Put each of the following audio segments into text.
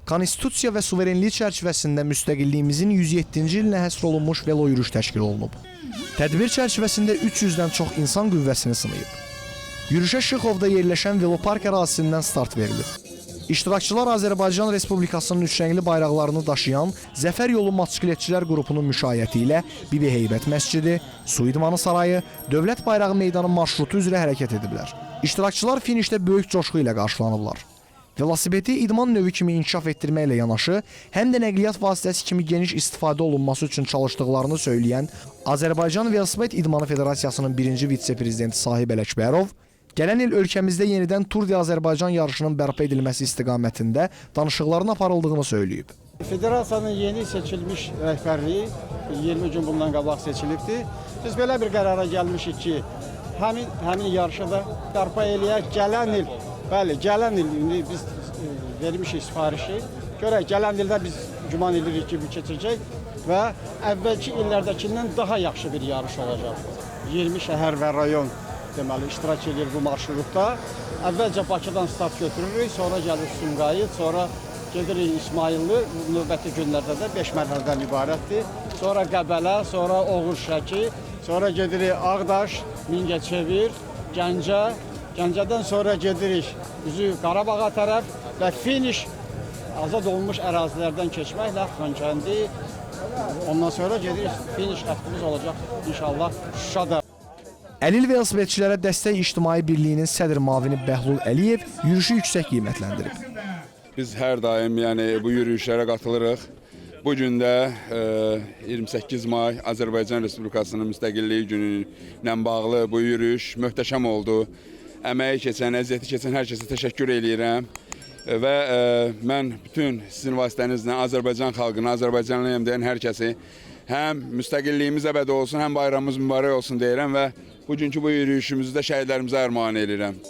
Konstitusiya və suverenlik çərçivəsində müstəqilliyimizin 107-ci ilinə həsr olunmuş velo yürüyüş təşkil olunub. Tədbir çərçivəsində 300-dən çox insan qüvvəsini sınayıb. Yürüyüşə Şıxovda yerləşən velopark ərazisindən start verilib. İştirakçılar Azərbaycan Respublikasının üçrəngli bayraqlarını daşıyan Zəfər Yolu Motosikletçilər qrupunun müşayiəti ilə Bibi Heybət məscidi, Su İdmanı sarayı, Dövlət Bayrağı meydanı marşrutu üzrə hərəkət ediblər. İştirakçılar finişdə böyük coşqu ilə qarşılanıblar. Velosipedi idman növü kimi inkişaf etdirməklə yanaşı, həm də nəqliyyat vasitəsi kimi geniş istifadə olunması üçün çalışdıqlarını söyləyən Azərbaycan Velosiped İdmanı Federasiyasının birinci vitse-prezidenti Sahib Ələkbərov, gələn il ölkəmizdə yenidən Tur de Azərbaycan yarışının bərpa edilməsi istiqamətində danışıqların aparıldığını söyləyib. Federasiyanın yeni seçilmiş rəhbərliyi 20 gün bundan qabaq seçilibdir. Biz belə bir qərara gəlmişik ki, həmin yarışı da bərpa eləyək. Gələn il, bəli, gələn il biz vermişik sifarişi. Görək, gələn ildə biz güman edirik ki, bu keçəcək və əvvəlki illərdəkindən daha yaxşı bir yarış olacaq. 20 şəhər və rayon deməli iştirak edir bu marşrutda. Əvvəlcə Bakıdan start götürürük, sonra gəlir Sumqayıt, sonra gedirik İsmayıllı. Növbəti günlərdə də 5 mərhələdən ibarətdir. Sonra Qəbələ, sonra Oğuz Şəki, sonra gedirik Ağdaş, Mingəçevir, Gəncə. Gəncədən sonra gedirik üzü Qarabağa tərəf və finiş azad olunmuş ərazilərdən keçməklə Xankəndi. Ondan sonra gedirik finiş xəttimiz olacaq inşallah Şuşada. Əlil velosipedçilərə dəstək İctimai Birliyinin sədr müavini Bəhlul Əliyev yürüyüşü yüksək qiymətləndirib. Biz hər daim bu yürüyüşlərə qatılırıq. Bu gün də 28 may Azərbaycan Respublikasının müstəqilliyi günü ilə bağlı bu yürüyüş möhtəşəm oldu. Əməyi keçən, əziyyəti keçən hər kəsə təşəkkür edirəm. Və mən bütün sizin vasitənizlə Azərbaycan xalqına, Azərbaycanlıyam deyən hər kəsi həm müstəqilliyimiz əbədi olsun, həm bayramımız mübarək olsun deyirəm və bugünkü bu yürüyüşümüzü də şəhidlərimizə ərmağan edirəm.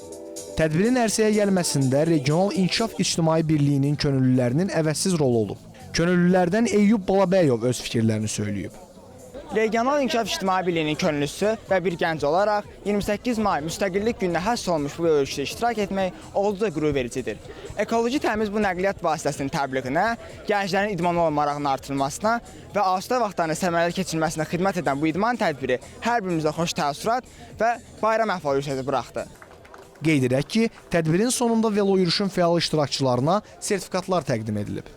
Tədbirin ərsəyə gəlməsində Regional İnkişaf İctimai Birliyinin könüllülərinin əvəzsiz rolu olub. Könüllülərdən Eyyub Balabəyov öz fikirlərini söyləyib. Regional İnkişaf İctimai Birliyinin könüllüsü və bir gənc olaraq 28 may müstəqillik gününə həsr olunmuş bu yürüyüşdə iştirak etmək olduqca qürur vericidir. Ekoloji təmiz bu nəqliyyat vasitəsinin təbliğinə, gənclərin idmana olan marağının artırılmasına və asudə vaxtlarını səmərəli keçirilməsinə xidmət edən bu idman tədbiri hər birimizə xoş təəssürat və bayram əhval-ruhiyyəti buraxdı. Qeyd edək ki, tədbirin sonunda velo yürüyüşün fəal iştirakçılarına sertifikatlar təqdim edilib.